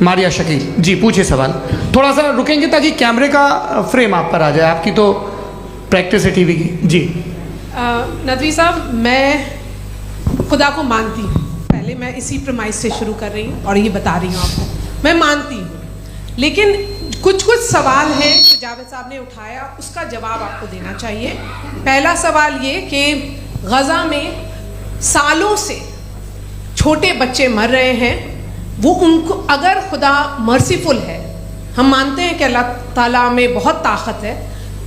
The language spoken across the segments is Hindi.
मारिया शकील जी, पूछिए सवाल। थोड़ा सा रुकेंगे ताकि कैमरे का फ्रेम आप पर आ जाए, आपकी तो प्रैक्टिस है टीवी की। जी नदवी साहब, मैं खुदा को मानती हूँ, पहले मैं इसी प्रमाइस से शुरू कर रही हूँ और ये बता रही हूँ आपको, मैं मानती हूँ, लेकिन कुछ सवाल हैं जो जावेद साहब ने उठाया, उसका जवाब आपको देना चाहिए। पहला सवाल ये कि गज़ा में सालों से छोटे बच्चे मर रहे हैं, वो उनको, अगर खुदा मर्सीफुल है, हम मानते हैं कि अल्लाह ताला में बहुत ताकत है,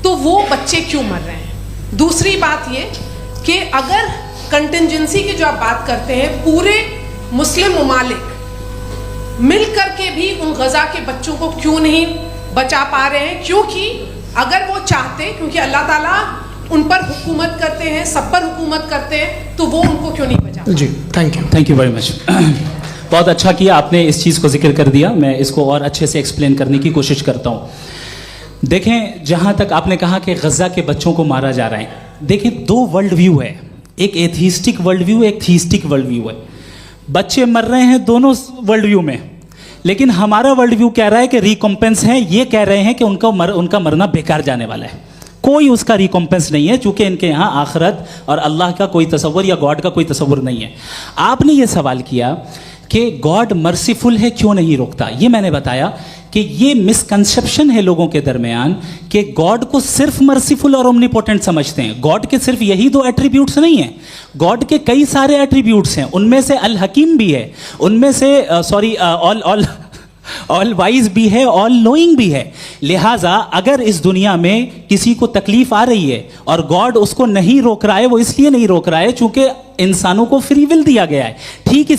तो वो बच्चे क्यों मर रहे हैं। दूसरी बात ये कि अगर कंटिजेंसी की जो आप बात करते हैं, पूरे मुस्लिम ममालिक मिल करके भी उन गज़ा के बच्चों को क्यों नहीं बचा पा रहे हैं, क्योंकि अगर वो चाहते, क्योंकि अल्लाह ताला उन पर हुकूमत करते हैं, सब पर हुकूमत करते हैं, तो वो उनको क्यों नहीं बचा। जी थैंक यू वेरी मच। बहुत अच्छा किया आपने इस चीज़ को जिक्र कर दिया, मैं इसको और अच्छे से एक्सप्लेन करने की कोशिश करता हूँ। देखें, जहाँ तक आपने कहा कि गज़ा के बच्चों को मारा जा रहा है, देखें दो वर्ल्ड व्यू है, एक एथीस्टिक वर्ल्ड व्यू, एक थीस्टिक वर्ल्ड व्यू है। बच्चे मर रहे हैं दोनों वर्ल्ड व्यू में, लेकिन हमारा वर्ल्ड व्यू कह रहा है कि रिकॉम्पेंस है, ये कह रहे हैं कि उनका मरना बेकार जाने वाला है, कोई उसका रिकॉम्पेंस नहीं है, चूंकि इनके यहाँ आखिरत और अल्लाह का कोई तसव्वुर या गॉड का कोई तसव्वुर नहीं है। आपने ये सवाल किया कि गॉड मर्सीफुल है, क्यों नहीं रोकता। ये मैंने बताया कि ये मिसकंसेप्शन है लोगों के दरमियान कि गॉड को सिर्फ मर्सीफुल और ओमनीपोटेंट समझते हैं। गॉड के सिर्फ यही दो एट्रीब्यूट्स नहीं हैं, गॉड के कई सारे एट्रीब्यूट्स हैं, उनमें से अल हकीम भी है, उनमें से ऑल वाइज भी है, ऑल नोइंग भी है। लिहाजा अगर इस दुनिया में किसी को तकलीफ आ रही है और गॉड उसको नहीं रोक रहा है, वो इसलिए नहीं रोक रहा है चूंकि इंसानों को फ्री विल दिया गया है। ठीक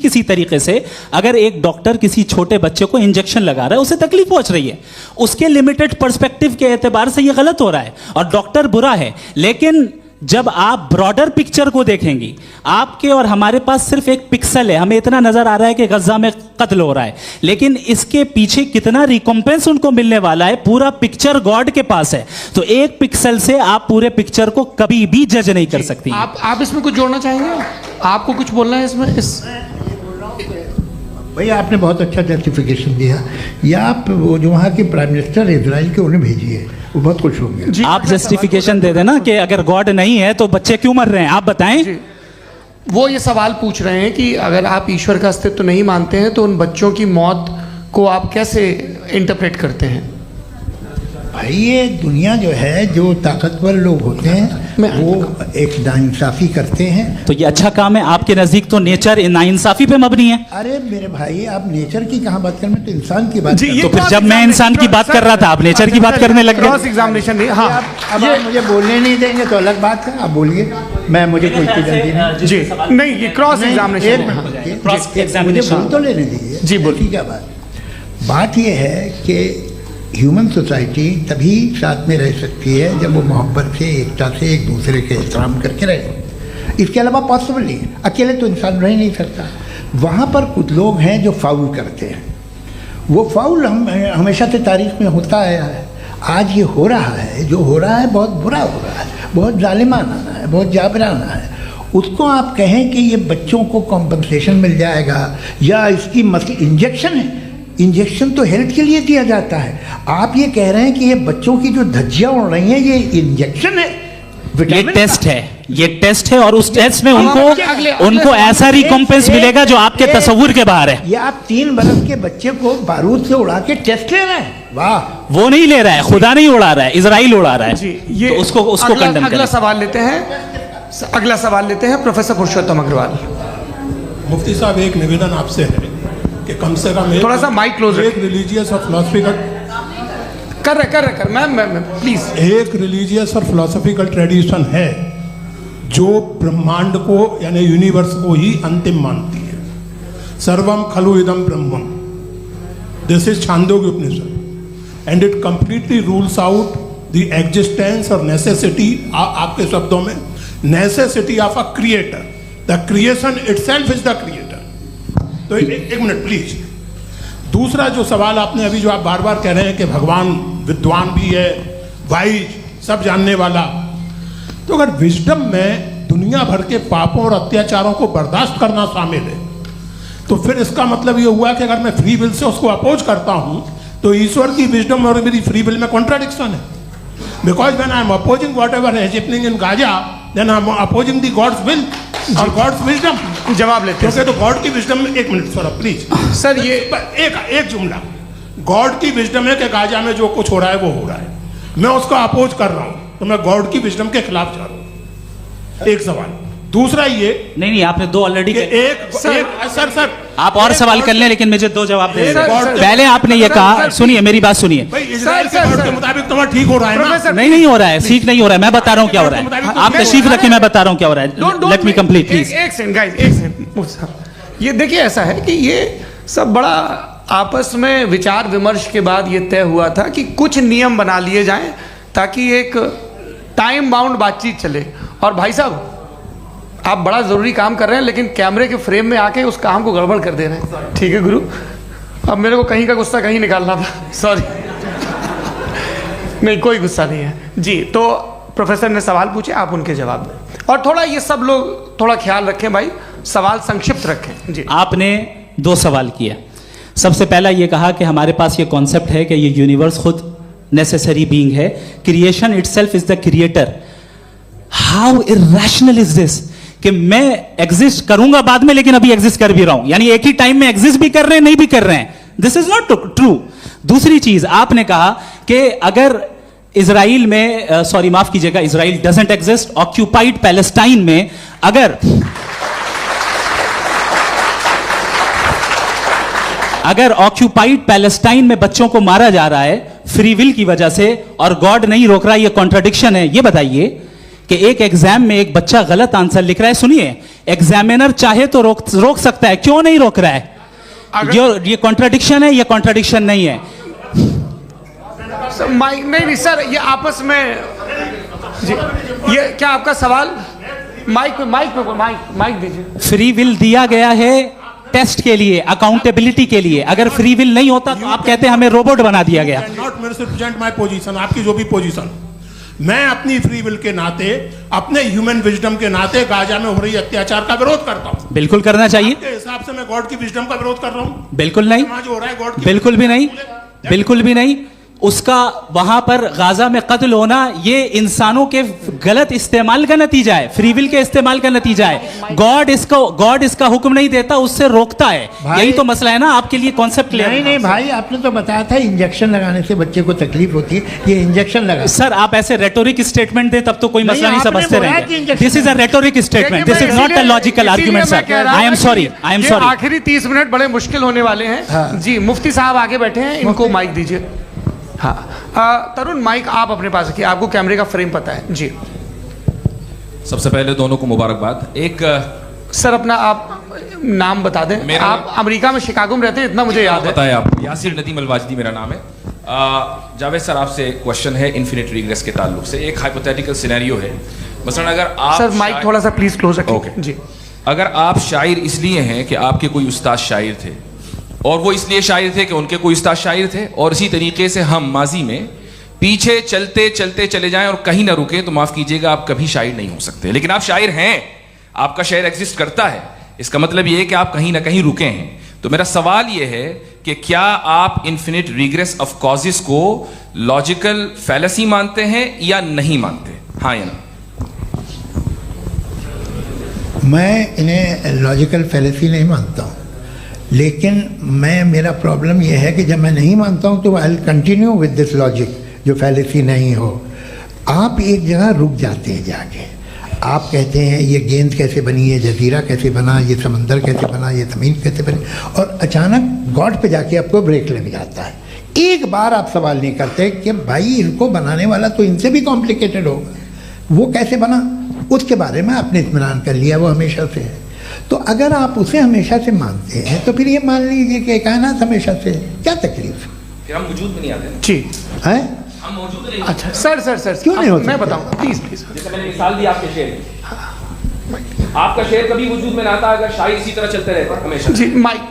इसी तरीके से अगर एक डॉक्टर किसी छोटे बच्चे को इंजेक्शन लगा रहा है, उसे तकलीफ पहुंच रही है, उसके लिमिटेड पर्सपेक्टिव के एतबार से यह गलत हो रहा है और डॉक्टर बुरा है, लेकिन जब आप ब्रॉडर पिक्चर को देखेंगी, आपके और हमारे पास सिर्फ एक पिक्सल है, हमें इतना नजर आ रहा है कि गज़ा में कत्ल हो रहा है, लेकिन इसके पीछे कितना रिकॉम्पेंस उनको मिलने वाला है, पूरा पिक्चर गॉड के पास है। तो एक पिक्सल से आप पूरे पिक्चर को कभी भी जज नहीं कर सकती। आप इसमें कुछ जोड़ना चाहेंगे? आपको कुछ बोलना है इसमें? भैया आपने बहुत अच्छा जस्टिफिकेशन दिया, या आप वो जो वहाँ के प्राइम मिनिस्टर इजराइल के उन्हें भेजिए, वो बहुत खुश होंगे। आप जस्टिफिकेशन दे देना कि अगर गॉड नहीं है तो बच्चे क्यों मर रहे हैं, आप बताएं। वो ये सवाल पूछ रहे हैं कि अगर आप ईश्वर का अस्तित्व नहीं मानते हैं तो उन बच्चों की मौत को आप कैसे इंटरप्रेट करते हैं? भाई ये दुनिया जो है, जो ताकतवर लोग होते हैं वो एक नाइंसाफ़ी करते हैं। तो ये अच्छा काम है, आपके नज़दीक तो नेचर नाइंसाफ़ी पे मबनी है। अरे मेरे भाई, आप नेचर की कहाँ बात कर रहे हैं, तो इंसान की बात। तो फिर जब मैं इंसान की बात कर रहा था, आप नेचर की बात करने लग गए। क्रॉस एग्जामिनेशन नहीं। हाँ, अब आप मुझे बोलने नहीं देंगे तो अलग बात है, आप बोलिए, मुझे कोई जल्दी नहीं। जी नहीं, ये क्रॉस एग्जामिनेशन, मुझे बोल तो लेने दीजिए। जी बोलिए। ठीक है, बात ये है कि ह्यूमन सोसाइटी तभी साथ में रह सकती है जब वो मोहब्बत से, एकता से, एक दूसरे के एहतराम करके रहे। इसके अलावा पॉसिबल नहीं, अकेले तो इंसान रह नहीं सकता। वहाँ पर कुछ लोग हैं जो फाउल करते हैं, वो फाउल हमेशा से तारीख में होता आया है। आज ये हो रहा है, जो हो रहा है बहुत बुरा हो रहा है, बहुत जालिमाना है, बहुत जाबराना है। उसको आप कहें कि ये बच्चों को कॉम्पनसेशन मिल जाएगा या इसकी इंजेक्शन है, इंजेक्शन तो हेल्थ के लिए दिया जाता है। आप ये कह रहे हैं कि ये बच्चों की जो धज्जियां उड़ रही हैं ये इंजेक्शन है, ये टेस्ट है, ये टेस्ट है, और उस टेस्ट में उनको ऐसा रिकॉम्पेंस मिलेगा जो आपके तसव्वुर के बाहर है। ये आप 3 बरस के बच्चे को बारूद से उड़ा के टेस्ट ले रहे हैं। वाह, वो नहीं ले रहा है, खुदा नहीं उड़ा रहा है, इजराइल उड़ा रहा है। जी, ये तो उसको कंडेम अगला सवाल लेते हैं प्रोफेसर पुरुषोत्तम अग्रवाल। मुफ्ती साहब, एक निवेदन आपसे है कि कम से कम थोड़ा सा माइक क्लोज, एक रिलीजियस और फिलोसफिकल कर मैं प्लीज, एक रिलीजियस और फिलोसफिकल ट्रेडिशन है जो ब्रह्मांड को यानी यूनिवर्स को ही अंतिम मानती है। सर्वम खलु इदम ब्रह्मम, this is Chandogya Upanishad, and it completely rules out the existence और नेसेसिटी, आपके शब्दों में necessity of a creator. The creation itself is the creator. तो एक मिनट प्लीज। दूसरा जो सवाल आपने अभी, जो आप बार बार कह रहे हैं कि भगवान विद्वान भी है, वाइज, सब जानने वाला, तो अगर विजडम में दुनिया भर के पापों और अत्याचारों को बर्दाश्त करना शामिल है, तो फिर इसका मतलब ये हुआ कि अगर मैं फ्री विल से उसको अपोज करता हूं तो ईश्वर की विजडम और मेरी फ्री विल में कॉन्ट्राडिक्शन है. Because when I am opposing what is happening in Gaza then I am opposing the God's will और गॉड्स विजडम. जवाब लेते हैं क्योंकि तो गॉड की विजडम में, एक मिनट सर प्लीज सर, ये एक जुमला. गॉड की विजडम है कि गाजा में जो कुछ हो रहा है वो हो रहा है, मैं उसको अपोज कर रहा हूं, तो मैं गॉड की विजडम के खिलाफ जा रहा हूं. एक सवाल. दूसरा ये नहीं आपने दो ऑलरेडी. सर आप और सवाल कर लें, लेकिन मुझे दो जवाब दे. सर, पहले आपने ये कहा, सुनिए मेरी बात सुनिए. भाई इजराइल के गॉड के मुताबिक तुम्हारा ठीक हो रहा है ना? नहीं हो रहा है, ठीक नहीं हो रहा है. मैं बता रहा हूँ क्या हो रहा है. आप तशरीफ रखिए, मैं बता रहा हूँ क्या हो रहा है. Let me complete please. एक सेकंड गाइस, एक सेकंड. ये देखिए, ऐसा है कि ये सब बड़ा आपस में विचार विमर्श के बाद ये तय हुआ था कि कुछ नियम बना लिए जाएं ताकि एक टाइम बाउंड बातचीत चले. और भाई साहब, आप बड़ा ज़रूरी काम कर रहे हैं, लेकिन कैमरे के फ्रेम में आके उस काम को गड़बड़ कर दे रहे हैं. ठीक है गुरु, अब मेरे को कहीं का गुस्सा कहीं निकालना था, सॉरी. नहीं, कोई गुस्सा नहीं है जी. तो प्रोफेसर ने सवाल पूछे, आप उनके जवाब दें. और थोड़ा ये सब लोग थोड़ा ख्याल रखें भाई, सवाल संक्षिप्त रखें जी. आपने दो सवाल किया. सबसे पहला ये कहा कि हमारे पास ये कॉन्सेप्ट है कि ये यूनिवर्स खुद नेसेसरी बीइंग है. Creation itself is the creator. How irrational is this कि मैं एग्जिस्ट करूंगा बाद में, लेकिन अभी एग्जिस्ट कर भी रहा हूं. यानी एक ही टाइम में एग्जिस्ट भी कर रहे हैं, नहीं भी कर रहे हैं. This is not true. दूसरी चीज आपने कहा कि अगर इजराइल में, सॉरी माफ कीजिएगा, Israel doesn't exist. Occupied Palestine में अगर ऑक्यूपाइड पैलेस्टाइन में बच्चों को मारा जा रहा है फ्री विल की वजह से और गॉड नहीं रोक रहा, ये कॉन्ट्रडिक्शन है. ये बताइए कि एक एग्जाम में एक बच्चा गलत आंसर लिख रहा है. सुनिए, एग्जामिनर चाहे तो रोक सकता है, क्यों नहीं रोक रहा है? ये कॉन्ट्रडिक्शन है, ये कॉन्ट्रडिक्शन नहीं है. माइक नहीं सर, ये आपस में जी. ये क्या आपका सवाल? माइक दीजिए. फ्री विल दिया गया है टेस्ट के लिए, अकाउंटेबिलिटी के लिए. अगर फ्री विल नहीं होता तो आप कहते हैं हमें रोबोट बना दिया गया. Not misrepresent my position. आपकी जो भी पोजीशन, मैं अपनी फ्री विल के नाते, अपने ह्यूमन विजडम के नाते गाजा में हो रही अत्याचार का विरोध करता हूं. बिल्कुल करना चाहिए. के हिसाब से मैं गॉड की विजडम का विरोध कर रहा हूं? बिल्कुल नहीं. जो हो रहा है गॉड, बिल्कुल भी नहीं, बिल्कुल भी नहीं. उसका वहां पर गाजा में कत्ल होना ये इंसानों के गलत इस्तेमाल का नतीजा है, फ्री विल के इस्तेमाल का नतीजा है. गॉड इसका हुक्म नहीं देता, उससे रोकता है. यही तो मसला है ना. आपके लिए कॉन्सेप्ट क्लियर? नहीं भाई, आपने तो बताया था इंजेक्शन लगाने से बच्चे को तकलीफ होती है. ये इंजेक्शन लगा. सर, आप ऐसे रेटोरिक स्टेटमेंट दे तब तो कोई मसला नहीं समझते रहेंगे. This is a rhetoric statement, this is not a logical argument sir. I am sorry. आखिरी 30 मिनट बड़े मुश्किल होने वाले हैं जी. मुफ्ती साहब आगे बैठे हैं, इनको माइक दीजिए. हाँ तरुण, माइक आप अपने पास रखिए, आपको कैमरे का फ्रेम पता है जी. सबसे पहले दोनों को मुबारकबाद. एक सर अपना आप नाम बता दें. आप अमेरिका में शिकागो में रहते हैं, इतना मुझे याद है. बताया आपको. यासिर नदीम अलवाजदी मेरा नाम है. जावेद सर, आपसे क्वेश्चन है इन्फिनिट रिग्रेस के ताल्लुक से. एक हाइपोथेटिकल सिनेरियो है. मसलन अगर आप सर माइक थोड़ा सा प्लीज क्लोज रखिए. ओके जी. अगर आप शायर इसलिए हैं कि आपके कोई उस्ताद शायर थे, और वो इसलिए शायर थे कि उनके कोई उस्ताद शायर थे, और इसी तरीके से हम माजी में पीछे चलते चलते चले जाएं और कहीं ना रुके, तो माफ कीजिएगा आप कभी शायर नहीं हो सकते. लेकिन आप शायर हैं, आपका शायर एग्जिस्ट करता है, इसका मतलब ये है कि आप कहीं ना कहीं रुके हैं. तो मेरा सवाल ये है कि क्या आप इन्फिनिट रिग्रेस ऑफ कॉजेस को लॉजिकल फैलेसी मानते हैं या नहीं मानते? हाँ या ना? मैं इन्हें लॉजिकल फैलेसी नहीं मानता हूँ, लेकिन मेरा प्रॉब्लम यह है कि जब मैं नहीं मानता हूँ तो I will continue with this logic जो फैलेसी नहीं हो. आप एक जगह रुक जाते हैं जाके, आप कहते हैं ये गेंद कैसे बनी, ये जजीरा कैसे बना, ये समंदर कैसे बना, ये ज़मीन कैसे बनी, और अचानक गॉड पे जाके आपको ब्रेक लग जाता है. एक बार आप सवाल नहीं करते कि भाई इनको बनाने वाला तो इनसे भी कॉम्प्लिकेटेड होगा, वो कैसे बना, उसके बारे में आपने इत्मीनान कर लिया, वो हमेशा से है. तो अगर आप उसे हमेशा से मानते हैं तो फिर ये मान लीजिए कि कायनात हमेशा से है, क्या तकलीफ है? फिर हम वजूद में नहीं आते ना? जी हैं? हम मौजूद नहीं. अच्छा सर क्यों नहीं होता? मैं बताऊं प्लीज. जैसे मैंने मिसाल दी आपके शेर की, आपका शेर कभी वजूद में ना आता अगर शायर इसी तरह चलते रहते हमेशा. जी. माइक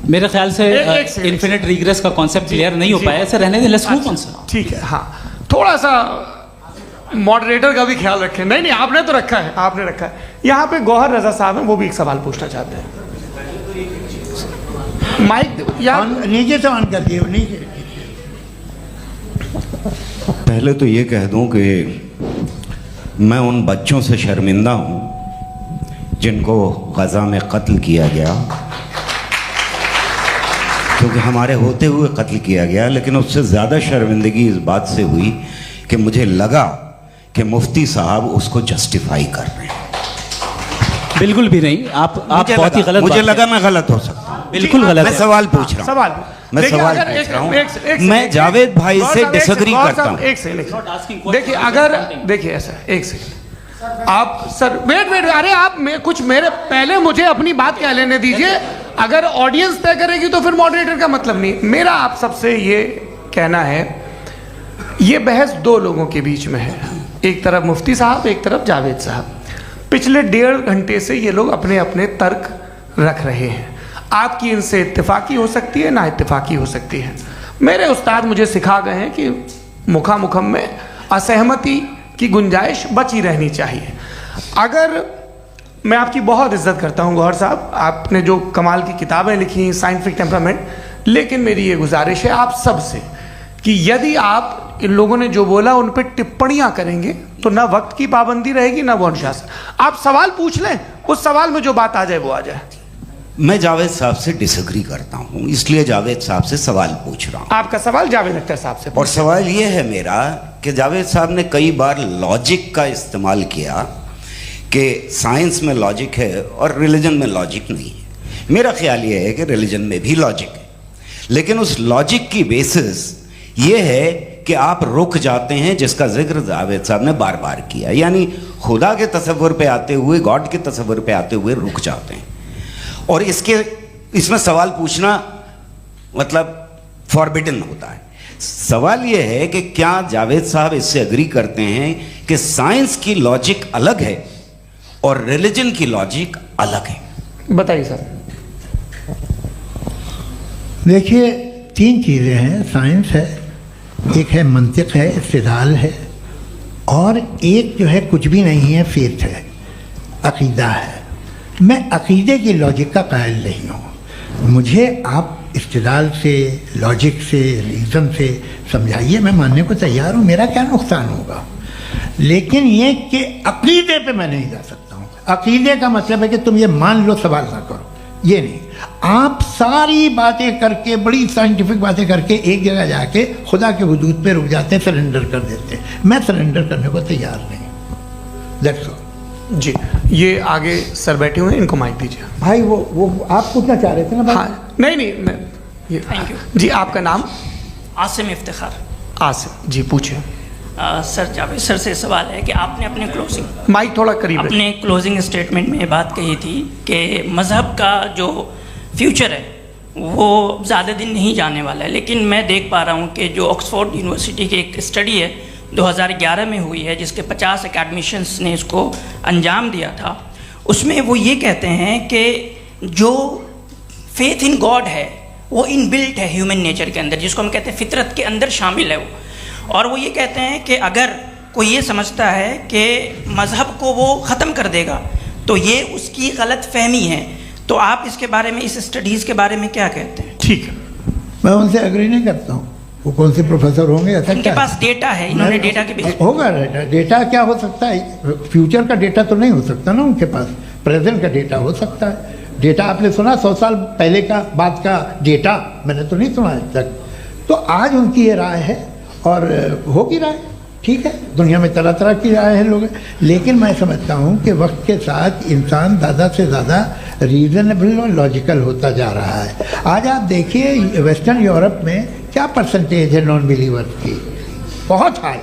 मेरे ख्याल से इन्फिनिट रिग्रेस का कॉन्सेप्ट क्लियर नहीं हो पाया. ऐसे रहने दें, लेट्स मूव ऑन सर. ठीक है. हाँ, थोड़ा सा मॉडरेटर का भी ख्याल रखें. नहीं आपने तो रखा है, आपने रखा है. यहाँ पे गौहर रजा साहब हैं, वो भी एक सवाल पूछना चाहते हैं. माइक यार नीचे से ऑन कर दिए, नीचे। पहले तो ये कह दूं कि मैं उन बच्चों से शर्मिंदा हूं जिनको गज़ा में कत्ल किया गया, क्योंकि हमारे होते हुए कत्ल किया गया। लेकिन उससे ज़्यादा शर्मिंदगी इस बात से हुई कि मुझे लगा कि मुफ्ती साहब उसको जस्टिफाई कर रहे हैं। बिल्कुल भी नहीं, आप बहुत ही गलत मुझे बात लगा मैं गलत हो सकता हूं। बिल्कुल गलत मैं है। सवाल पूछ रहा हूं। सवाल मैं देखिए, सवाल अगर पूछ रहा हूं। एक मैं जावेद भाई से डिसएग्री करता हूं। एक सेकंड देखिए, अगर देखिए ऐसा है, एक सेकंड आप सर वेट अरे आप कुछ मेरे पहले मुझे अपनी बात क्या लेने दीजिए। अगर ऑडियंस तय करेगी तो फिर मॉडरेटर का मतलब नहीं। मेरा आप सबसे ये कहना है, ये बहस दो लोगों के बीच में है, एक तरफ मुफ्ती साहब, एक तरफ जावेद साहब। पिछले 1.5 घंटे से ये लोग अपने अपने तर्क रख रहे हैं। आपकी इनसे इत्तेफाकी हो सकती है, ना इत्तेफाकी हो सकती है। मेरे उस्ताद मुझे सिखा गए हैं कि मुखामुखम में असहमति की गुंजाइश बची रहनी चाहिए। अगर मैं आपकी बहुत इज्जत करता हूं गौहर साहब, आपने जो कमाल की किताबें लिखी साइंटिफिक टेम्परामेंट, लेकिन मेरी ये गुजारिश है आप सबसे कि यदि आप इन लोगों ने जो बोला उन पर टिप्पणियां करेंगे तो ना वक्त की पाबंदी रहेगी ना वो अनुशासन। आप सवाल पूछ लें, उस सवाल में जो बात आ जाए वो आ जाए। मैं जावेद साहब से डिसएग्री करता हूं, इसलिए जावेद साहब से सवाल पूछ रहा हूं। आपका सवाल जावेद अख्तर साहब से। और सवाल ये है मेरा कि जावेद साहब ने कई बार लॉजिक का इस्तेमाल किया कि साइंस में लॉजिक है और रिलीजन में लॉजिक नहीं है। मेरा ख्याल ये है कि रिलीजन में भी लॉजिक है, लेकिन उस लॉजिक की बेसिस ये है कि आप रुक जाते हैं, जिसका जिक्र जावेद साहब ने बार बार किया, यानी खुदा के तसव्वुर पे आते हुए, गॉड के तसव्वुर पे आते हुए रुक जाते हैं। और इसमें सवाल पूछना मतलब फॉरबिडन होता है। सवाल यह है कि क्या जावेद साहब इससे एग्री करते हैं कि साइंस की लॉजिक अलग है और रिलीजन की लॉजिक अलग है? बताइए सर। देखिए, 3 चीज़ें हैं। साइंस है, एक है मंतिक है, इस्तिदलाल है, और एक जो है कुछ भी नहीं है, फेथ है, अकीदा है। मैं अकीदे की लॉजिक का कायल नहीं हूँ। मुझे आप इस्तिदलाल से, लॉजिक से, रीज़न से समझाइए, मैं मानने को तैयार हूँ, मेरा क्या नुकसान होगा। लेकिन ये कि अकीदे पे मैं नहीं जा सकता हूँ। अकीदे का मतलब है कि तुम ये मान लो, सवाल ना करो, ये नहीं। आप सारी बातें करके, बड़ी साइंटिफिक बातें करके एक जगह जाके खुदा के हुदूद पे रुक जाते हैं, सरेंडर कर देते हैं। मैं सरेंडर करने को तैयार नहीं। That's all. जी, ये आगे सर बैठे हुए हैं, इनको माइक दीजिए। भाई वो आप पूछना चाह रहे थे ना? हाँ, नहीं मैं ये थैंक यू जी। आपका नाम? आसिम इफ्तिखार। आसिफ जी, पूछिए। सर, जावेद सर से सवाल है कि आपने अपने माइक थोड़ा करीब रखिए। अपने क्लोजिंग स्टेटमेंट में ये बात कही थी कि मज़हब का जो फ्यूचर है वो ज़्यादा दिन नहीं जाने वाला है। लेकिन मैं देख पा रहा हूँ कि जो ऑक्सफोर्ड यूनिवर्सिटी की एक स्टडी है 2011 में हुई है, जिसके 50 एकेडमिशियंस ने इसको अंजाम दिया था, उसमें वो ये कहते हैं कि जो फेथ इन गॉड है वो इनबिल्ट है ह्यूमन नेचर के अंदर, जिसको हम कहते हैं फितरत के अंदर शामिल है वो। और वो ये कहते हैं कि अगर कोई ये समझता है कि मज़हब को वो ख़त्म कर देगा तो ये उसकी गलत फहमी है। तो आप इसके बारे में, इस स्टडीज़ के बारे में क्या कहते हैं? ठीक है, मैं उनसे एग्री नहीं करता हूँ। वो कौन से प्रोफेसर होंगे? ऐसा उनके क्या पास डेटा है, इन्होंने डेटा के बेस होगा। डेटा क्या हो सकता है? फ्यूचर का डेटा तो नहीं हो सकता ना उनके पास, प्रेजेंट का डेटा हो सकता है। डेटा आपने सुना 100 साल पहले का बाद का डेटा? मैंने तो नहीं सुना आज तक। तो आज उनकी ये राय है और होगी राय, ठीक है। दुनिया में तरह तरह की राय है लोग, लेकिन मैं समझता हूँ कि वक्त के साथ इंसान ज़्यादा से ज़्यादा रीज़नेबल और लॉजिकल होता जा रहा है। आज आप देखिए वेस्टर्न यूरोप में क्या परसेंटेज है नॉन बिलीवर्स की, बहुत हाई।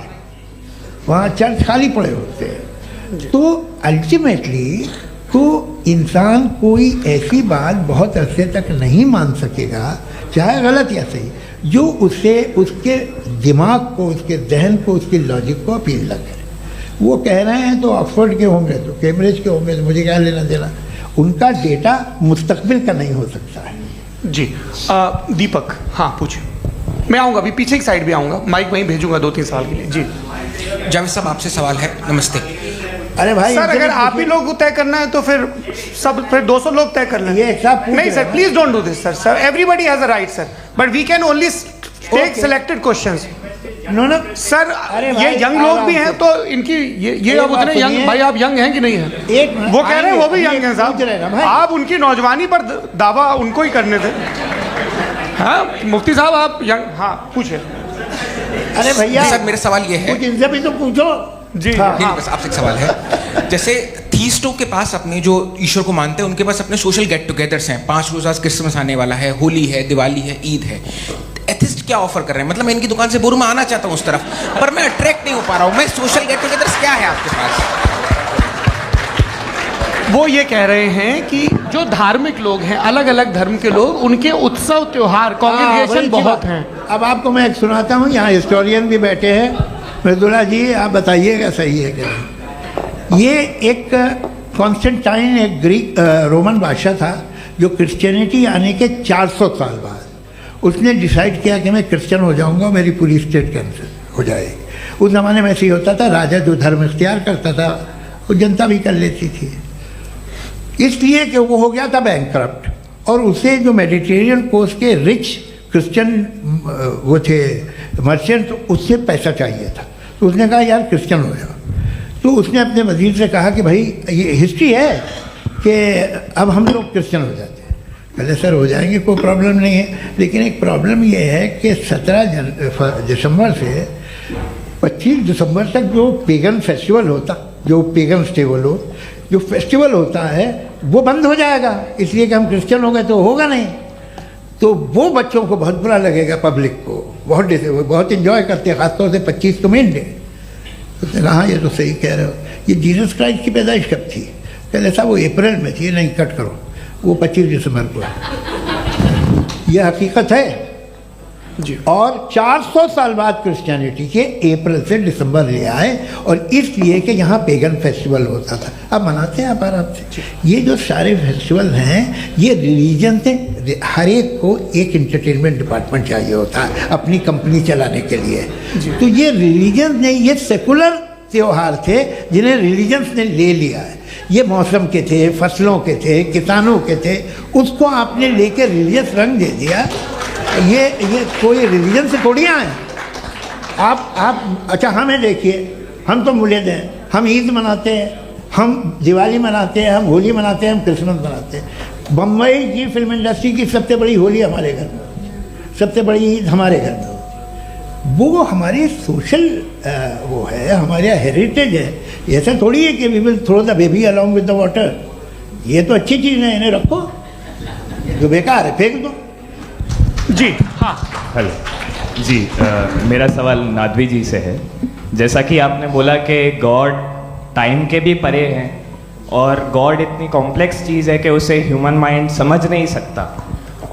वहाँ चर्च खाली पड़े होते हैं। तो अल्टीमेटली तो इंसान कोई ऐसी बात बहुत अरसे तक नहीं मान सकेगा, चाहे गलत या सही, जो उसे, उसके दिमाग को, उसके जहन को, उसकी लॉजिक को अपील न करे। वो कह रहे हैं तो ऑक्सफोर्ड के होंगे तो कैम्ब्रिज के होंगे, तो मुझे क्या लेना देना। उनका डेटा मुस्तकबिल का नहीं हो सकता है। जी दीपक, हाँ पूछिए। मैं आऊँगा अभी, पीछे की साइड भी आऊँगा, माइक वहीं भेजूंगा 2-3 साल के लिए। जी जावेद साहब, आपसे सवाल है। नमस्ते। अरे भाई सर इनसे अगर भी आप ही पूछिए। लोग को तय करना है तो फिर 200 लोग तय कर लें। ये एक साहब पूछ नहीं रहे सर, हैं। Please don't do this sir everybody has a right sir, but we can only take Okay. Selected questions. No no sir अरे ये भाई, यंग लोग भी आराम हैं से। तो इनकी ये एक अब बात उतने यंग, सुनिए। भाई आप यंग हैं कि नहीं हैं? एक मिनट, वो कह रहे हैं वो भी आएंगे, यंग हैं पूछ रहे हैं ना साहब, भाई। आप उनकी नौजवानी पर दावा उनको ही करने थे। हाँ मुफ्ती साहब आप यंग, हाँ पूछे। अरे भैया सर मेरा सवाल ये है, कुछ इनसे भी तो पूछो। जी हाँ। नहीं, बस आपसे एक सवाल है। जैसे थीस्टों के पास अपने जो ईश्वर को मानते हैं उनके पास अपने सोशल गेट टुगेदर्स हैं, 5 रोज़ आज क्रिसमस आने वाला है, होली है, दिवाली है, ईद है। एथिस्ट क्या ऑफर कर रहे हैं? मतलब मैं इनकी दुकान से बोलूँ, मैं आना चाहता हूँ उस तरफ, पर मैं अट्रैक्ट नहीं हो पा रहा हूँ। मैं सोशल गेट टुगेदर्स क्या है आपके पास? वो ये कह रहे हैं कि जो धार्मिक लोग हैं, अलग अलग धर्म के लोग, उनके उत्सव त्योहार हाँ, कॉन्ग्रीगेशन बड़ी बहुत अच्छी हैं। बात। अब आपको मैं एक सुनाता हूँ, यहाँ हिस्टोरियन भी बैठे हैं। मृदुला जी आप बताइएगा सही है कि नहीं। ये एक कॉन्स्टेंटाइन एक ग्रीक रोमन बादशाह था जो क्रिश्चियनिटी आने के 400 साल बाद उसने डिसाइड किया कि मैं क्रिश्चियन हो जाऊंगा, मेरी पूरी स्टेट कैंसिल हो जाएगी। उस ज़माने में ऐसे ही होता था, राजा जो धर्म इख्तियार करता था वो जनता भी कर लेती थी। इसलिए कि वो हो गया था बैंकरप्ट, और उसे जो मेडिटेरियन कोस्ट के रिच क्रिश्चियन वो थे मर्चेंट, उससे पैसा चाहिए था। तो उसने कहा यार क्रिश्चियन हो जाओ। तो उसने अपने वजीर से कहा कि भाई ये हिस्ट्री है कि अब हम लोग क्रिश्चियन हो जाते हैं। कहले सर हो जाएंगे, कोई प्रॉब्लम नहीं है, लेकिन एक प्रॉब्लम ये है कि 17 दिसंबर से 25 दिसंबर तक जो पेगन फेस्टिवल होता, जो पेगन थे वो लोग, जो फेस्टिवल होता है वो बंद हो जाएगा, इसलिए कि हम क्रिश्चियन हो गए तो होगा नहीं। तो वो बच्चों को बहुत बुरा लगेगा, पब्लिक को बहुत इन्जॉय करते हैं, खासतौर से 25 को मेन डे। तो उसने कहा हाँ ये तो सही कह रहे हो। ये जीसस क्राइस्ट की पैदाइश कब थी? कहते साहब वो अप्रैल में थी। नहीं कट करो, वो 25 दिसंबर को है। ये हकीकत है जी। और 400 साल बाद क्रिश्चियनिटी के अप्रैल से दिसंबर ले आए, और इसलिए कि यहाँ पेगन फेस्टिवल होता था। अब मनाते हैं आप आराम से। ये जो सारे फेस्टिवल हैं ये रिलीजन से, हर एक को एक इंटरटेनमेंट डिपार्टमेंट चाहिए होता है अपनी कंपनी चलाने के लिए। तो ये रिलीजन ने, ये सेकुलर त्योहार थे जिन्हें रिलीजन्स ने ले लिया है। ये मौसम के थे, फसलों के थे, किसानों के थे, उसको आपने लेके रिलीजियस रंग दे दिया। ये कोई रिलीजन से थोड़ी आए आप। अच्छा हमें देखिए, हम तो मुल्द हैं, हम ईद मनाते हैं, हम दिवाली मनाते हैं, हम होली मनाते हैं, हम क्रिसमस मनाते हैं। बम्बई की फिल्म इंडस्ट्री की सबसे बड़ी होली हमारे घर में, सबसे बड़ी ईद हमारे घर में। वो हमारी सोशल वो है, हमारे हेरिटेज है। ऐसा थोड़ी है कि we will throw the baby along with the water. ये तो अच्छी चीज़ है, इन्हें रखो, जो बेकार है फेंक दो। जी हाँ हेलो जी, मेरा सवाल नादवी जी से है। जैसा कि आपने बोला कि गॉड टाइम के भी परे हैं, और गॉड इतनी कॉम्प्लेक्स चीज़ है कि उसे ह्यूमन माइंड समझ नहीं सकता,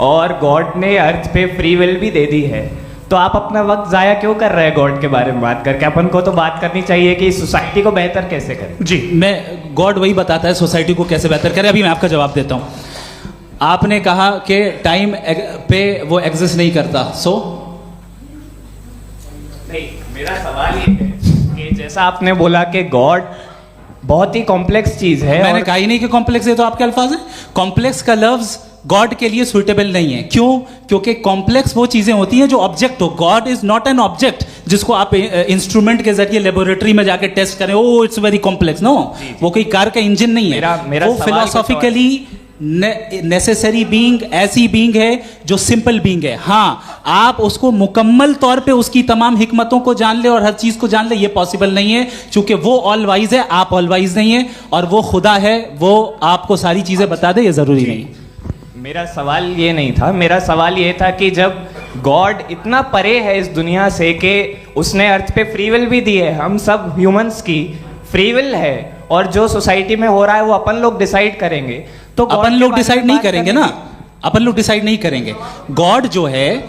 और गॉड ने अर्थ पे फ्री विल भी दे दी है। तो आप अपना वक्त ज़ाया क्यों कर रहे हैं गॉड के बारे में बात करके? अपन को तो बात करनी चाहिए कि सोसाइटी को बेहतर कैसे करें। जी, मैं गॉड वही बताता है सोसाइटी को कैसे बेहतर करें। अभी मैं आपका जवाब देता हूँ। आपने कहा कि टाइम पे वो एग्जिस्ट नहीं करता, नहीं, मेरा सवाल ये है कि जैसा आपने बोला कि गॉड बहुत ही कॉम्प्लेक्स चीज़ है। मैंने कहा ही नहीं कि कॉम्प्लेक्स है, तो आपके अल्फाज हैं। कॉम्प्लेक्स का लफ्ज गॉड के लिए सुइटेबल नहीं है। क्यों? क्योंकि कॉम्प्लेक्स वो चीजें होती हैं जो ऑब्जेक्ट हो। God is not an object जिसको आप इंस्ट्रूमेंट के जरिए लेबोरेटरी में जाके टेस्ट करें, oh it's very complex. No, वो कोई कार का इंजन नहीं है। मेरा वो फिलोसॉफिकली नेसेसरी बीइंग ऐसी बीइंग है जो सिंपल बीइंग है। हाँ, आप उसको मुकम्मल तौर पे उसकी तमाम हिकमतों को जान ले और हर चीज को जान ले, ये पॉसिबल नहीं है, क्योंकि वो ऑल वाइज है, आप ऑल वाइज नहीं है, और वो खुदा है, वो आपको सारी चीजें बता दे, ये जरूरी नहीं। मेरा सवाल ये नहीं था। मेरा सवाल ये था कि जब गॉड इतना परे है इस दुनिया से कि उसने अर्थ पे फ्री विल भी दी है, हम सब ह्यूमंस की फ्री विल है, और जो सोसाइटी में हो रहा है वो अपन लोग डिसाइड करेंगे, तो अपन लोग डिसाइड नहीं करेंगे ना, अपन लोग डिसाइड नहीं करेंगे। गॉड जो है,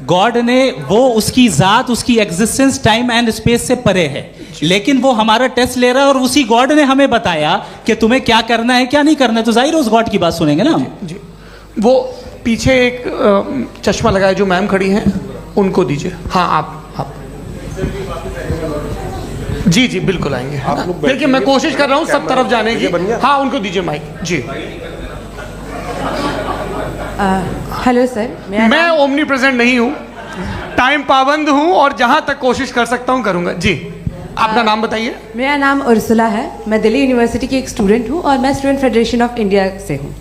गॉड ने वो उसकी जात, उसकी एग्जिस्टेंस टाइम एंड स्पेस से परे है, लेकिन वो हमारा टेस्ट ले रहा है, और उसी गॉड ने हमें बताया कि तुम्हें क्या करना है क्या नहीं करना है। तो जाहिर है उस गॉड की बात सुनेंगे ना हम। जी, वो पीछे एक चश्मा लगाए जो मैम खड़ी हैं, उनको दीजिए। हाँ आप जी जी बिल्कुल आएंगे। देखिए मैं कोशिश कर रहा हूँ सब तरफ जाने की। हाँ उनको दीजिए माइक जी। हेलो सर, मैं ओमनी प्रेजेंट नहीं हूँ, टाइम पाबंद हूँ और जहाँ तक कोशिश कर सकता हूँ करूँगा जी। अपना नाम बताइए। मेरा नाम उर्सुला है, मैं दिल्ली यूनिवर्सिटी की एक स्टूडेंट हूँ और मैं स्टूडेंट फेडरेशन ऑफ इंडिया से हूँ।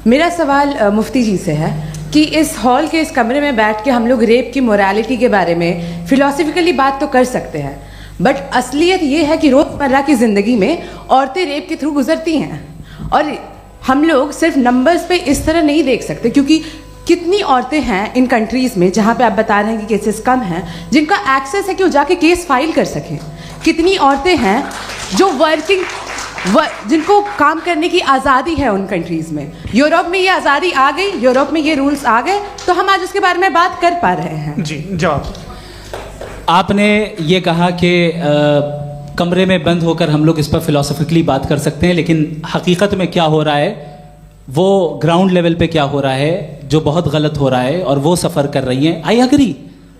मेरा सवाल मुफ्ती जी से है कि इस हॉल के इस कमरे में बैठ के हम लोग रेप की मोरालिटी के बारे में फिलोसफिकली बात तो कर सकते हैं, बट असलियत ये है कि रोज़मर्रा की ज़िंदगी में औरतें रेप के थ्रू गुजरती हैं और हम लोग सिर्फ नंबर्स पे इस तरह नहीं देख सकते, क्योंकि कितनी औरतें हैं इन कंट्रीज़ में जहाँ पे आप बता रहे हैं कि केसेस कम हैं जिनका एक्सेस है कि वो जाके केस फाइल कर सकें। कितनी औरतें हैं जो जिनको काम करने की आज़ादी है उन कंट्रीज़ में। यूरोप में ये आज़ादी आ गई, यूरोप में ये रूल्स आ गए, तो हम आज उसके बारे में बात कर पा रहे हैं। जी जवाब। आपने ये कहा कि कमरे में बंद होकर हम लोग इस पर फिलोसफिकली बात कर सकते हैं, लेकिन हकीकत में क्या हो रहा है, वो ग्राउंड लेवल पे क्या हो रहा है जो बहुत गलत हो रहा है और वो सफ़र कर रही हैं। आई एग्री,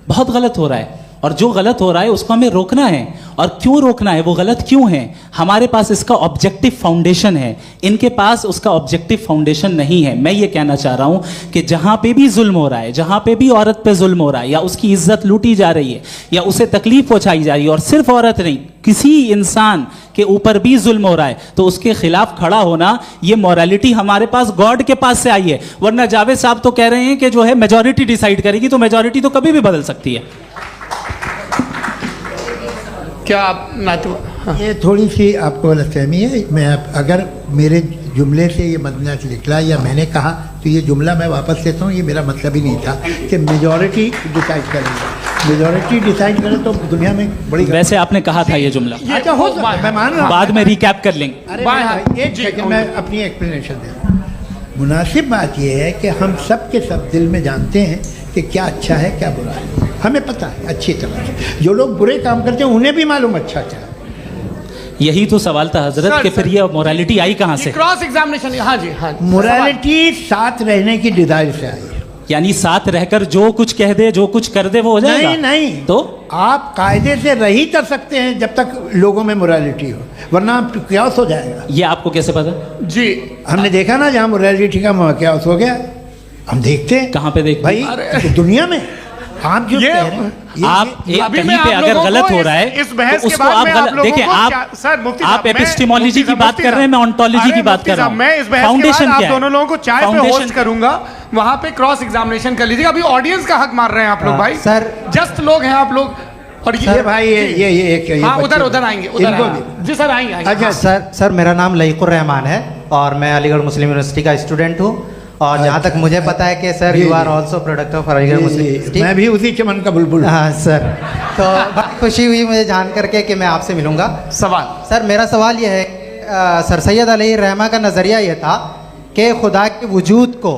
बहुत गलत हो रहा है और जो गलत हो रहा है उसको हमें रोकना है। और क्यों रोकना है, वो गलत क्यों है, हमारे पास इसका ऑब्जेक्टिव फाउंडेशन है, इनके पास उसका ऑब्जेक्टिव फाउंडेशन नहीं है। मैं ये कहना चाह रहा हूँ कि जहाँ पे भी जुल्म हो रहा है, जहाँ पे भी औरत पे जुल्म हो रहा है या उसकी इज्जत लूटी जा रही है या उसे तकलीफ पहुँचाई जा रही है, और सिर्फ औरत नहीं किसी इंसान के ऊपर भी जुल्म हो रहा है, तो उसके खिलाफ खड़ा होना, ये मॉरलिटी हमारे पास गॉड के पास से आई है। वरना जावेद साहब तो कह रहे हैं कि जो है मेजॉरिटी डिसाइड करेगी, तो मेजॉरिटी तो कभी भी बदल सकती है। क्या आप नातू? हाँ। ये थोड़ी सी आपको गलतफहमी है। मैं अगर मेरे जुमले से ये मदना से निकला या मैंने कहा तो ये जुमला मैं वापस लेता हूँ। ये मेरा मतलब ही नहीं था कि मेजॉरिटी डिसाइड करेंगे। मेजॉरिटी डिसाइड करे तो दुनिया में बड़ी, वैसे आपने कहा था ये जुमला। अच्छा हो सकता है, मैं मान रहा हूँ, बाद में रिकैप कर लेंगे। अरे एक सेकंड मैं अपनी एक्सप्लेनेशन दे रहा हूँ। मुनासिब बात यह है कि हम सब के सब दिल में जानते हैं कि क्या अच्छा है क्या बुरा है, हमें पता है अच्छी तरह से। जो लोग बुरे काम करते हैं उन्हें भी मालूम अच्छा क्या है। यही तो सवाल था हजरत कि फिर ये मोरालिटी आई कहाँ से? Cross examination. हाँ जी हाँ। मोरालिटी साथ रहने की डिजायर से आई है। यानी साथ रहकर जो कुछ कह दे, जो कुछ कर दे, वो हो जाएगा? नहीं नहीं, तो आप कायदे से रह ही कर सकते हैं जब तक लोगों में मोरालिटी हो, वरना क्यास हो जाएगा। ये आपको कैसे पता? जी हमने देखा ना, जहाँ मोरालिटी का क्यास हो गया, हम देखते हैं। कहाँ पे देख भाई दुनिया में आप जो कह रहे हैं, आप कहीं पे अगर गलत हो रहा है इस बहस तो के उसको बाद आप मैं गलत देखिए। आप सर मुफ्ती साहब, आप एपिस्टेमोलॉजी की बात कर रहे हैं, मैं ऑन्टोलॉजी की बात कर रहा हूँ। मैं इस बहस के बाद आप दोनों लोगों को चाय पे होस्ट करूंगा, वहां पे क्रॉस एग्जामिनेशन कर लीजिएगा। अभी ऑडियंस का हक मार रहे हैं आप लोग भाई, सर जस्ट लोग हैं आप लोग। और ये भाई ये एक हाँ उधर आएंगे, जी सर आएंगे। अच्छा सर मेरा नाम लईकुर रहमान है और मैं अलीगढ़ मुस्लिम यूनिवर्सिटी का स्टूडेंट हूँ। और जहाँ तक मुझे पता है कि sir you are also product of Aligarh Muslim University. मैं भी उसी चमन का बुलबुल। हाँ सर, तो बड़ी खुशी हुई मुझे जान करके कि मैं आपसे मिलूँगा। सवाल सर मेरा सवाल ये है, सर सैयद अलैहिर्रहमा का नज़रिया ये था कि खुदा के वजूद को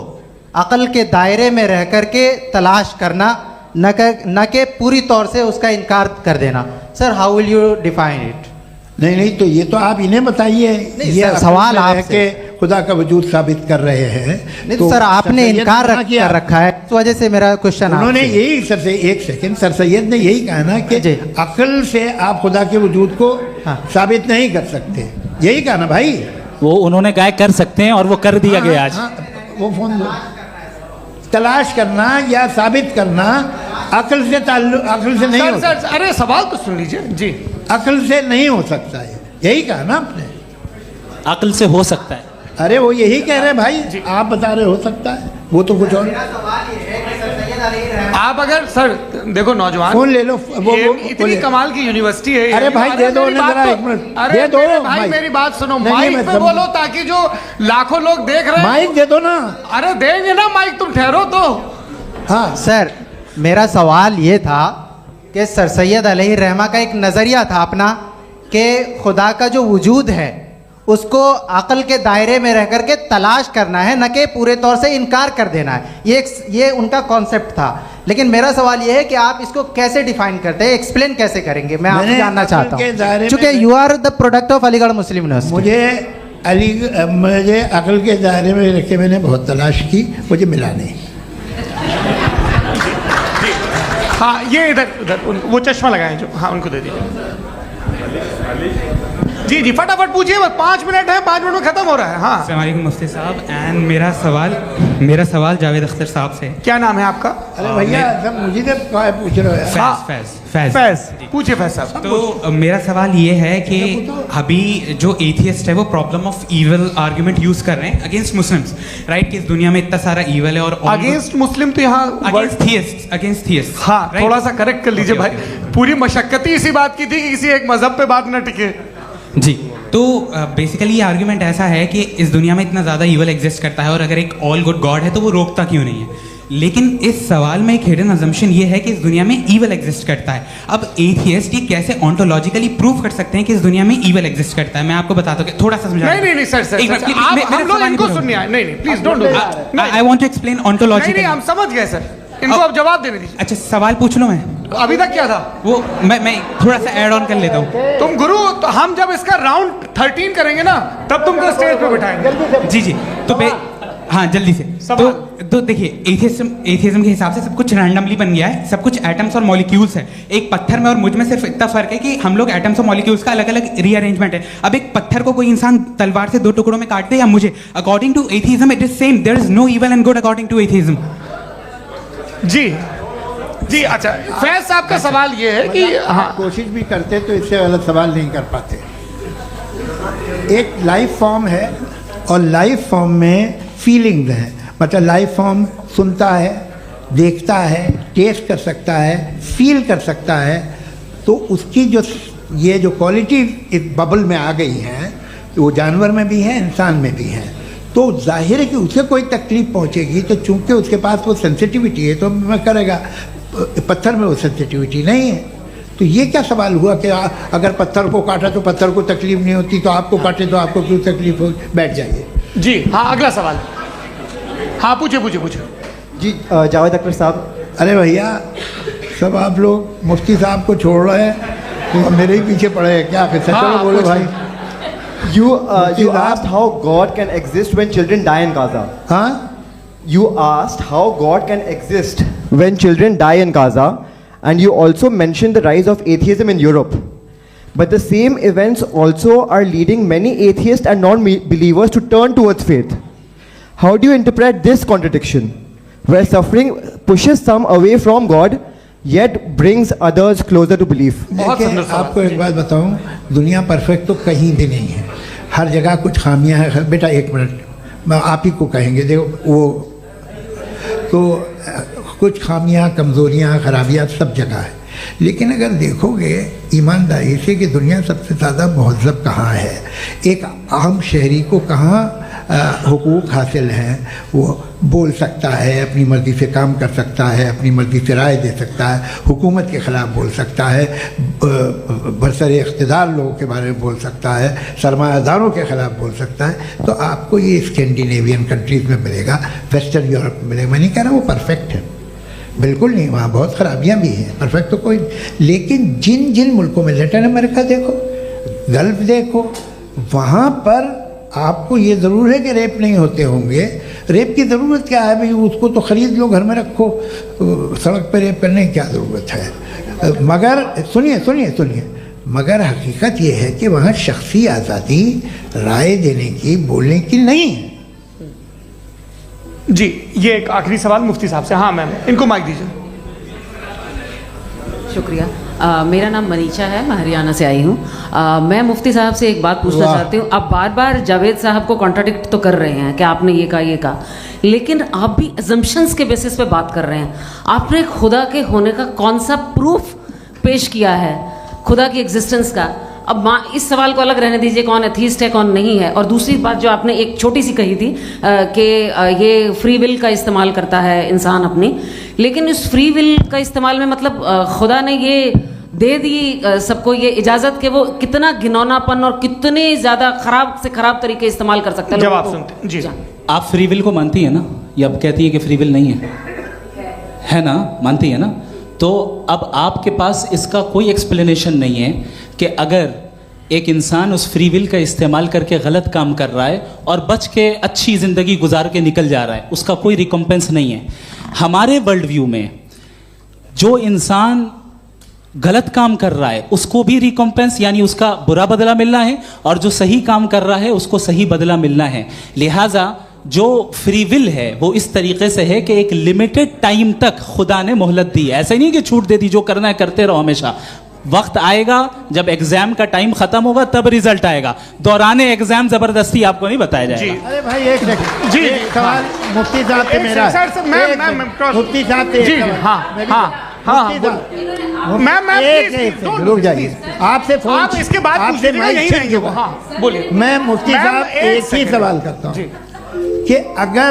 अक़ल के दायरे में रह कर के तलाश करना, न कि पूरी तौर से उसका इनकार कर देना। Sir how will you define it? नहीं तो ये तो आप इन्हें बताइए। ये सवाल आपसे खुदा का वजूद साबित कर रहे हैं। नहीं तो सर आपने इनकार कर रखा है, इस वजह से मेरा क्वेश्चन। उन्होंने यही सर से एक सेकंड, सर सैयद ने यही कहा ना कि अक्ल से आप खुदा के वजूद को साबित नहीं कर सकते, यही कहा ना भाई। वो उन्होंने कहा कर सकते हैं और वो कर दिया गया आज। वो फोन तलाश करना या साबित करना अक्ल से अक्ल से नहीं हो सकता। अरे सवाल तो सुन लीजिए जी। अक्ल से नहीं हो सकता है, यही कहा ना आपने। अक्ल से हो सकता है। अरे वो यही कह रहे हैं भाई, आप बता रहे हो सकता है, वो तो कुछ और। आप अगर सर देखो नौजवान फोन ले लो, वो इतनी कमाल की यूनिवर्सिटी है। अरे भाई दे दो जरा एक मिनट, दे दो भाई मेरी बात सुनो, माइक पे बोलो ताकि जो लाखों लोग देख रहे हैं। माइक दे दो ना। अरे देंगे ना माइक, तुम ठहरो तो। हाँ सर मेरा सवाल ये था कि सर सैयद अलैहिर्रहमा का एक नज़रिया था अपना कि खुदा का जो वजूद है उसको अक़ल के दायरे में रह कर के तलाश करना है, न कि पूरे तौर से इनकार कर देना है। ये उनका कॉन्सेप्ट था। लेकिन मेरा सवाल ये है कि आप इसको कैसे डिफाइन करते हैं, एक्सप्लेन कैसे करेंगे, मैं आपसे जानना चाहता हूँ, क्योंकि you are the product of Aligarh Muslim University. मुझे अक़ल के दायरे में रख के मैंने बहुत तलाश की, मुझे मिला नहीं। हाँ ये इधर उधर वो चश्मा लगाए जो, हाँ उनको दे दीजिए। जी जी फटाफट पूछिए, बस 5 मिनट है, 5 मिनट में खत्म हो रहा है। हाँ अस्सलाम वालेकुम मुफ्ती साहब। एंड मेरा सवाल जावेद अख्तर साहब से। क्या नाम है आपका? अरे भैया सब मुझे तो पूछ रहे हो यार। फैज पूछिए फैज साहब। तो मेरा सवाल ये है कि अभी जो एथियस्ट है वो problem of evil argument use कर रहे हैं अगेंस्ट मुस्लिम्स, राइट? कि इस दुनिया में इतना सारा ईवल है और अगेंस्ट मुस्लिम तो यहाँ अगेंस्ट थियस्ट। हाँ थोड़ा सा करेक्ट कर लीजिए भाई, पूरी मशक्कत ही इसी बात की थी कि किसी एक मजहब पे बात न टिके। जी, तो बेसिकली ये आर्गुमेंट ऐसा है कि इस दुनिया में इतना ज़्यादा ईवल एग्जिस्ट करता है और अगर एक ऑल गुड गॉड है तो वो रोकता क्यों नहीं है? लेकिन इस सवाल में एक हिडन अजम्पशन ये है कि इस दुनिया में ईवल एग्जिस्ट करता है। अब एथियस्ट ये कैसे ऑन्टोलॉजिकली प्रूव कर सकते हैं कि इस दुनिया में ईवल एग्जिस्ट करता है? मैं आपको बताता हूँ, थोड़ा सा समझा। नहीं सर हम लोग इनको सुनिए। नहीं please don't do. I want to explain ontologically. हम समझ गए सर, इनको अब जवाब देने दीजिए। अच्छा सवाल पूछ लो। मैं अभी तक क्या था वो मैं थोड़ा सा ऐड ऑन कर लेता हूँ। तुम गुरु, तो हम जब इसका राउंड 13 करेंगे ना तब तुमको स्टेज पे बिठाएंगे। जी तो हाँ जल्दी से। तो देखिए एथियज्म के हिसाब से सब कुछ रैंडमली बन गया है, सब कुछ एटम्स और मॉलिक्यूल्स है। एक पत्थर में और मुझ में सिर्फ इतना फर्क है कि हम लोग एटम्स और मॉलिक्यूल्स का अलग अलग रीअरेंजमेंट है। अब एक पत्थर को कोई इंसान तलवार से 2 टुकड़ों में काट दे या मुझे, according to atheism it is same. There is no evil and good according to atheism. जी अच्छा फैज साहब का सवाल ये है कि हाँ कोशिश भी करते तो इससे गलत सवाल नहीं कर पाते। एक लाइफ फॉर्म है और लाइफ फॉर्म में फीलिंग्स हैं, मतलब लाइफ फॉर्म सुनता है, देखता है, टेस्ट कर सकता है, फील कर सकता है। तो उसकी जो ये जो क्वालिटी इस बबल में आ गई हैं वो जानवर में भी है, इंसान में भी है। तो जाहिर है कि उसे कोई तकलीफ पहुंचेगी, तो चूंकि उसके पास वो सेंसिटिविटी है तो मैं करेगा। पत्थर में वो सेंसिटिविटी नहीं है। तो ये क्या सवाल हुआ कि अगर पत्थर को काटा तो पत्थर को तकलीफ नहीं होती, तो आपको काटे तो आपको क्यों तकलीफ हो? बैठ जाइए। जी हाँ अगला सवाल। हाँ पूछे जी जावेद अख्तर साहब। अरे भैया सब आप लोग मुफ्ती साहब को छोड़ रहे हैं तो मेरे ही पीछे पड़े हैं क्या? फिर चलो बोलो भाई। You asked how God can exist when children die in Gaza. हाँ? You asked how God can exist when children die in Gaza, and you also mentioned the rise of atheism in Europe. But the same events also are leading many atheists and non-believers to turn towards faith. How do you interpret this contradiction, where suffering pushes some away from God, yet brings others closer to belief? आपको एक बात बताऊं, दुनिया परफेक्ट तो कहीं भी नहीं है, हर जगह कुछ खामियां हैं। बेटा एक मिनट, मैं आप ही को कहेंगे, देखो वो तो कुछ खामियां, कमज़ोरियां, खराबियां सब जगह है। लेकिन अगर देखोगे ईमानदारी से कि दुनिया सबसे ज़्यादा महज़ब कहाँ है, एक आम शहरी को कहाँ हुकूक हासिल हैं, वो बोल सकता है, अपनी मर्ज़ी से काम कर सकता है, अपनी मर्ज़ी से राय दे सकता है, हुकूमत के ख़िलाफ़ बोल सकता है, बरसरे इक़्तिदार लोगों के बारे में बोल सकता है, सरमायादारों के ख़िलाफ़ बोल सकता है। तो आपको ये स्कैंडिनेवियन कंट्रीज़ में मिलेगा, वेस्टर्न यूरोप में मिलेगा। मैं नहीं कह रहा वो परफेक्ट है, बिल्कुल नहीं, वहाँ बहुत ख़राबियाँ भी हैं, परफेक्ट तो कोई। लेकिन जिन जिन मुल्कों में, लैटिन अमेरिका देखो, गल्फ़ देखो, वहाँ पर आपको ये ज़रूर है कि रेप नहीं होते होंगे। रेप की ज़रूरत क्या है भाई? उसको तो ख़रीद लो, घर में रखो, सड़क पर रेप करने की क्या ज़रूरत है? मगर सुनिए, मगर हकीकत ये है कि वहाँ शख्सी आज़ादी राय देने की, बोलने की नहीं है। जी ये एक आखिरी सवाल मुफ्ती साहब से। हाँ मैम, इनको माइक दीजिए। शुक्रिया। मेरा नाम मनीषा है, मैं हरियाणा से आई हूँ। मैं मुफ्ती साहब से एक बात पूछना चाहती हूँ। आप बार बार जावेद साहब को कॉन्ट्राडिक्ट तो कर रहे हैं कि आपने ये कहा, लेकिन आप भी अजम्पशंस के बेसिस पे बात कर रहे हैं। आपने खुदा के होने का कौन सा प्रूफ पेश किया है, खुदा की एग्जिस्टेंस का? अब इस सवाल को अलग रहने दीजिए, कौन एथीस्ट है कौन नहीं है। और दूसरी बात जो आपने एक छोटी सी कही थी कि ये फ्री विल का इस्तेमाल करता है इंसान अपनी, लेकिन इस फ्री विल का इस्तेमाल में मतलब खुदा ने ये दे दी सबको ये इजाज़त कि वो कितना घिनौनापन और कितने ज़्यादा ख़राब से ख़राब तरीके इस्तेमाल कर सकते हैं। जवाब सुनते जी। आप फ्री विल को मानती है ना, या अब कहती है कि फ्री विल नहीं है ना? मानती है ना? तो अब आपके पास इसका कोई एक्सप्लेनेशन नहीं है कि अगर एक इंसान उस फ्री विल का इस्तेमाल करके गलत काम कर रहा है और बच के अच्छी ज़िंदगी गुजार के निकल जा रहा है, उसका कोई रिकम्पेंस नहीं है। हमारे वर्ल्ड व्यू में जो इंसान गलत काम कर रहा है उसको भी रिकॉम्पेंस यानी उसका बुरा बदला मिलना है, और जो सही काम कर रहा है उसको सही बदला मिलना है। लिहाजा जो फ्री विल है वो इस तरीके से है कि एक लिमिटेड टाइम तक खुदा ने मोहलत दी है। ऐसा नहीं कि छूट दे दी, जो करना है करते रहो हमेशा। वक्त आएगा जब एग्जाम का टाइम खत्म होगा तब रिजल्ट आएगा, दौराने एग्जाम जबरदस्ती आपको नहीं बताया जाएगा। अरे भाई एक सेकंड, जी, एक सवाल मुफ्ती साहब से मेरा, सर, मुफ्ती साहब से एक सवाल। मैं रुक जाइए, आपसे फोन, आप इसके बाद आपसे माइक छीन चुका। हाँ बोलिए। मैं मुफ्ती साहब एक ही सवाल करता हूँ कि अगर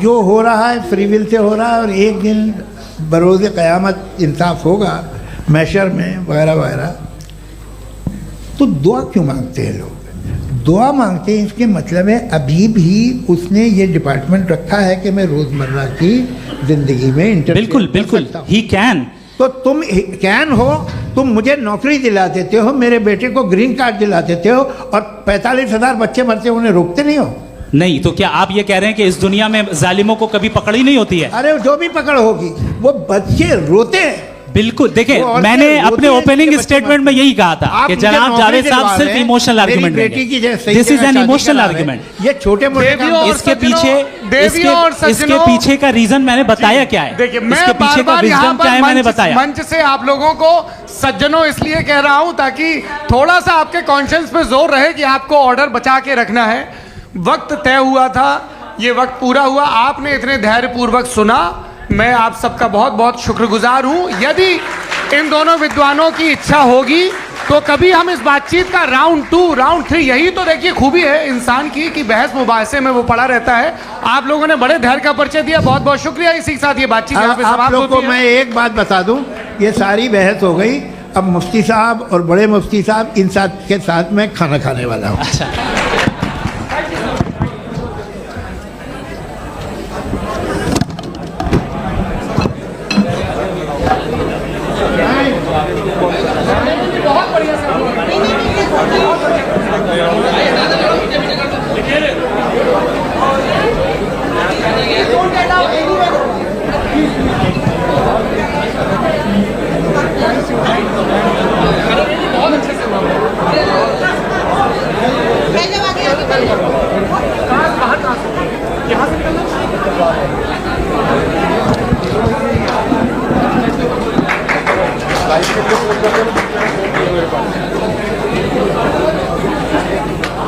जो हो रहा है फ्री विल से हो रहा है और एक दिन बरोज़ क़यामत इंसाफ होगा मैशर में वगैरह वगैरह, तो दुआ क्यों मांगते हैं लोग? दुआ मांगते हैं इसके मतलब है अभी भी उसने ये डिपार्टमेंट रखा है कि मैं रोज़मर्रा की ज़िंदगी में बिल्कुल बिल्कुल ही कैन। तो तुम कैन हो, तुम मुझे नौकरी दिला देते हो, मेरे बेटे को ग्रीन कार्ड दिला देते हो, और 45,000 बच्चे मरते हो उन्हें रोकते नहीं हो। नहीं तो क्या आप ये कह रहे हैं कि इस दुनिया में जालिमों को कभी पकड़ ही नहीं होती है? अरे जो भी पकड़ होगी वो बच्चे रोते हैं। बिल्कुल, देखिए मैंने अपने ओपनिंग स्टेटमेंट में यही कहा था कि जनाब जावेद साहब सिर्फ इमोशनल आर्गुमेंट देंगे। This is an emotional argument. ये छोटे मोटे इसके पीछे का रीजन मैंने बताया क्या है, देखिए मैं इसके पीछे का विजडम क्या है मैंने बताया। मंच से आप लोगों को सज्जनों इसलिए कह रहा हूं ताकि थोड़ा सा आपके कॉन्शियंस पे जोर रहे कि आपको ऑर्डर बचा के रखना है। वक्त तय हुआ था, ये वक्त पूरा हुआ, आपने इतने धैर्यपूर्वक सुना, मैं आप सबका बहुत बहुत शुक्रगुजार हूं। यदि इन दोनों विद्वानों की इच्छा होगी तो कभी हम इस बातचीत का राउंड 2 राउंड 3, यही तो देखिए खूबी है इंसान की कि बहस मुबाहसे में वो पड़ा रहता है। आप लोगों ने बड़े धैर्य का परिचय दिया, बहुत बहुत शुक्रिया। इसी के साथ ये बातचीत यहाँ पे समाप्त लोग को होती है। मैं एक बात बता दूं, ये सारी बहस हो गई, अब मुफ्ती साहब और बड़े मुफ्ती साहब इन साथ के साथ मैं खाना खाने वाला हूँ।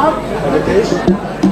अब